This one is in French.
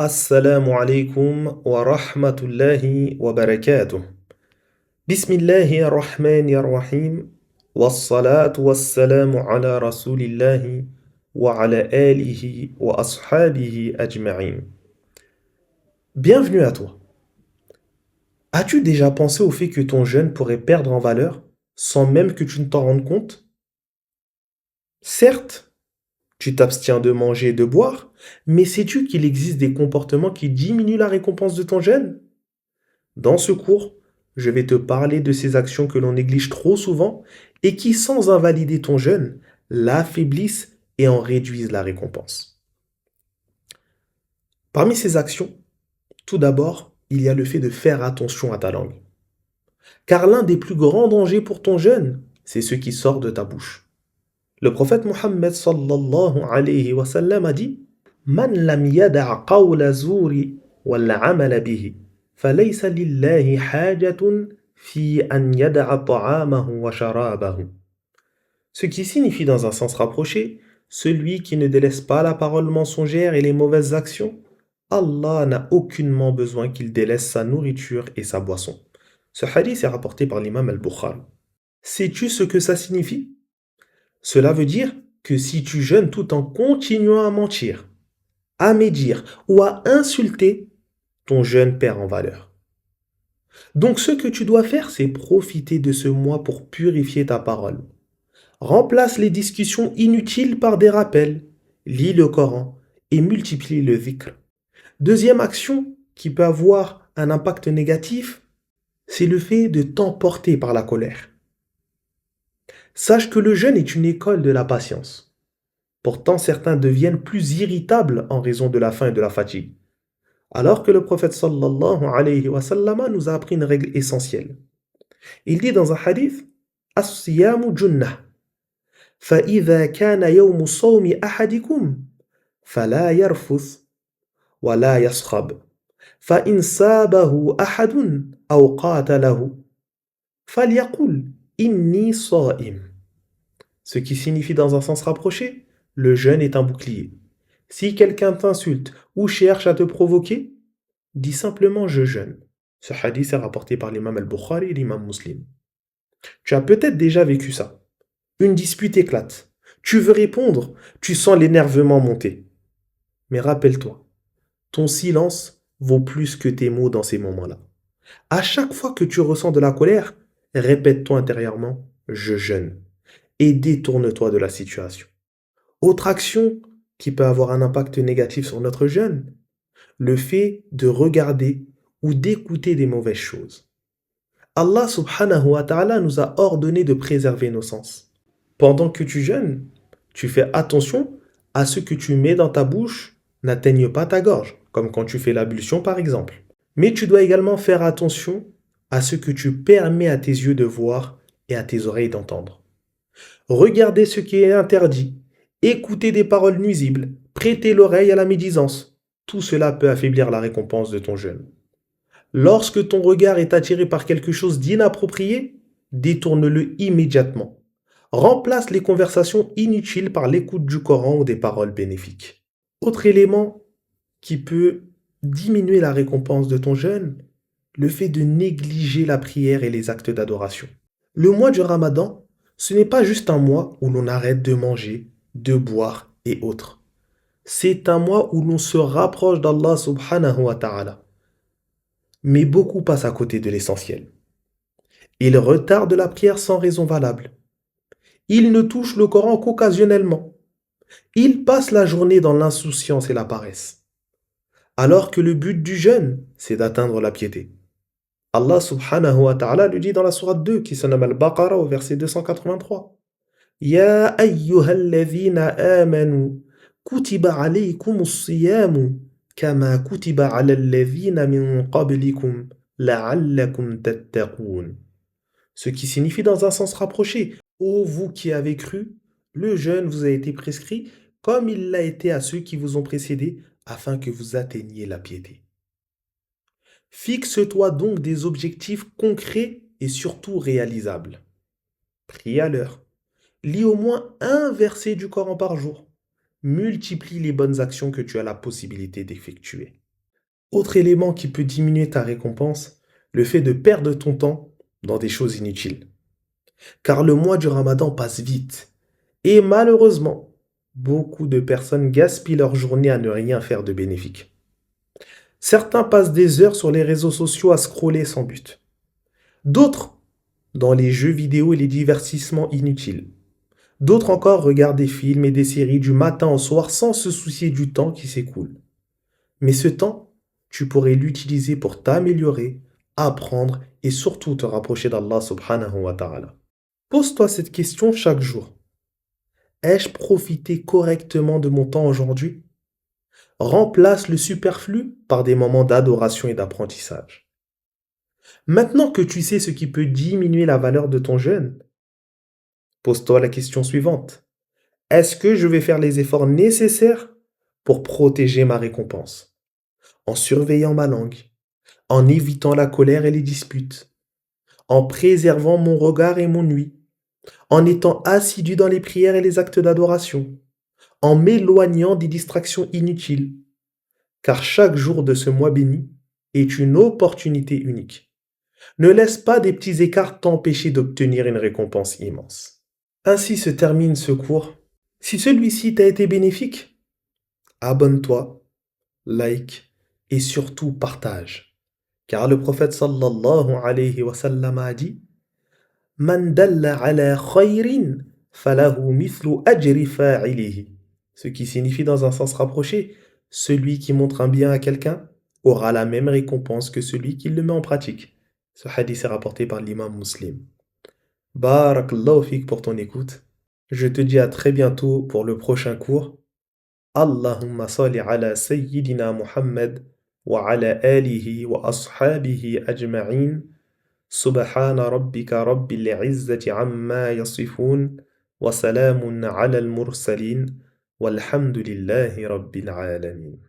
Assalamu alaikum wa rahmatullahi wa barakatuh. Bismillahi ar-Rahmani ar-Rahim. Wassalatu wassalamu ala rasulillahi wa ala alihi wa ashabihi ajma'in. Bienvenue à toi. As-tu déjà pensé au fait que ton jeûne pourrait perdre en valeur sans même que tu ne t'en rendes compte? Certes, tu t'abstiens de manger et de boire, mais sais-tu qu'il existe des comportements qui diminuent la récompense de ton jeûne? Dans ce cours, je vais te parler de ces actions que l'on néglige trop souvent et qui, sans invalider ton jeûne, l'affaiblissent et en réduisent la récompense. Parmi ces actions, tout d'abord, il y a le fait de faire attention à ta langue. Car l'un des plus grands dangers pour ton jeûne, c'est ce qui sort de ta bouche. Le prophète Mohammed sallallahu alayhi wa sallam a dit: Man lam yada' qawla zuri wal 'amala bihi, falaysa lillahi hajatun fi an yada'a ta'amahu wa sharabahu. Ce qui signifie dans un sens rapproché, celui qui ne délaisse pas la parole mensongère et les mauvaises actions, Allah n'a aucunement besoin qu'il délaisse sa nourriture et sa boisson. Ce hadith est rapporté par l'imam al-Bukhari. Sais-tu ce que ça signifie? Cela veut dire que si tu jeûnes tout en continuant à mentir, à médire ou à insulter, ton jeûne perd en valeur. Donc ce que tu dois faire, c'est profiter de ce mois pour purifier ta parole. Remplace les discussions inutiles par des rappels, lis le Coran et multiplie le dhikr. Deuxième action qui peut avoir un impact négatif, c'est le fait de t'emporter par la colère. Sache que le jeûne est une école de la patience. Pourtant, certains deviennent plus irritables en raison de la faim et de la fatigue. Alors que le prophète sallallahu alayhi wa sallam nous a appris une règle essentielle. Il dit dans un hadith: As-siyamu junnah. فإذا كان يوم صوم أحدكم فلا يرفث ولا يصخب فإن سابه أحد أو قاتله فليقل إني صائم. Ce qui signifie dans un sens rapproché, le jeûne est un bouclier. Si quelqu'un t'insulte ou cherche à te provoquer, dis simplement je jeûne. Ce hadith est rapporté par l'imam al-Bukhari et l'imam Muslim. Tu as peut-être déjà vécu ça. Une dispute éclate. Tu veux répondre, tu sens l'énervement monter. Mais rappelle-toi, ton silence vaut plus que tes mots dans ces moments-là. À chaque fois que tu ressens de la colère, répète-toi intérieurement je jeûne et détourne-toi de la situation. Autre action qui peut avoir un impact négatif sur notre jeûne, le fait de regarder ou d'écouter des mauvaises choses. Allah subhanahu wa ta'ala nous a ordonné de préserver nos sens. Pendant que tu jeûnes, tu fais attention à ce que tu mets dans ta bouche n'atteigne pas ta gorge, comme quand tu fais l'ablution par exemple. Mais tu dois également faire attention à ce que tu permets à tes yeux de voir et à tes oreilles d'entendre. Regarder ce qui est interdit, écouter des paroles nuisibles, prêter l'oreille à la médisance, tout cela peut affaiblir la récompense de ton jeûne. Lorsque ton regard est attiré par quelque chose d'inapproprié, détourne-le immédiatement. Remplace les conversations inutiles par l'écoute du Coran ou des paroles bénéfiques. Autre élément qui peut diminuer la récompense de ton jeûne, le fait de négliger la prière et les actes d'adoration. Le mois du Ramadan, ce n'est pas juste un mois où l'on arrête de manger, de boire et autres. C'est un mois où l'on se rapproche d'Allah subhanahu wa ta'ala. Mais beaucoup passent à côté de l'essentiel. Ils retardent la prière sans raison valable. Ils ne touchent le Coran qu'occasionnellement. Ils passent la journée dans l'insouciance et la paresse. Alors que le but du jeûne, c'est d'atteindre la piété. Allah subhanahu wa ta'ala lui dit dans la sourate 2 qui se nomme Al-Baqarah au verset 283. Ya ayyuhalladhina amanu kutiba alaykumus siyamu kama kutiba ala alladhina min qablikum la'allakum tattaqun. Ce qui signifie dans un sens rapproché: ô vous qui avez cru, le jeûne vous a été prescrit comme il l'a été à ceux qui vous ont précédés afin que vous atteigniez la piété. Fixe-toi donc des objectifs concrets et surtout réalisables. Prie à l'heure. Lis au moins un verset du Coran par jour. Multiplie les bonnes actions que tu as la possibilité d'effectuer. Autre élément qui peut diminuer ta récompense, le fait de perdre ton temps dans des choses inutiles. Car le mois du Ramadan passe vite. Et malheureusement, beaucoup de personnes gaspillent leur journée à ne rien faire de bénéfique. Certains passent des heures sur les réseaux sociaux à scroller sans but. D'autres dans les jeux vidéo et les divertissements inutiles. D'autres encore regardent des films et des séries du matin au soir sans se soucier du temps qui s'écoule. Mais ce temps, tu pourrais l'utiliser pour t'améliorer, apprendre et surtout te rapprocher d'Allah subhanahu wa ta'ala. Pose-toi cette question chaque jour. Ai-je profité correctement de mon temps aujourd'hui? Remplace le superflu par des moments d'adoration et d'apprentissage. Maintenant que tu sais ce qui peut diminuer la valeur de ton jeûne, pose-toi la question suivante. Est-ce que je vais faire les efforts nécessaires pour protéger ma récompense? En surveillant ma langue, en évitant la colère et les disputes, en préservant mon regard et mon ouïe, en étant assidu dans les prières et les actes d'adoration, en m'éloignant des distractions inutiles, car chaque jour de ce mois béni est une opportunité unique. Ne laisse pas des petits écarts t'empêcher d'obtenir une récompense immense. Ainsi se termine ce cours. Si celui-ci t'a été bénéfique, abonne-toi, like et surtout partage. Car le prophète sallallahu alayhi wa sallam a dit Man dalla ala khayrin falahu mithlu ajri fa'ilihi. Ce qui signifie dans un sens rapproché, celui qui montre un bien à quelqu'un aura la même récompense que celui qui le met en pratique. Ce hadith est rapporté par l'imam Muslim. Barakallahu fik pour ton écoute. Je te dis à très bientôt pour le prochain cours. Allahumma salli ala Sayyidina Muhammad wa ala alihi wa ashabihi ajma'in. سبحان ربك رب العزة عما يصفون وسلام على المرسلين والحمد لله رب العالمين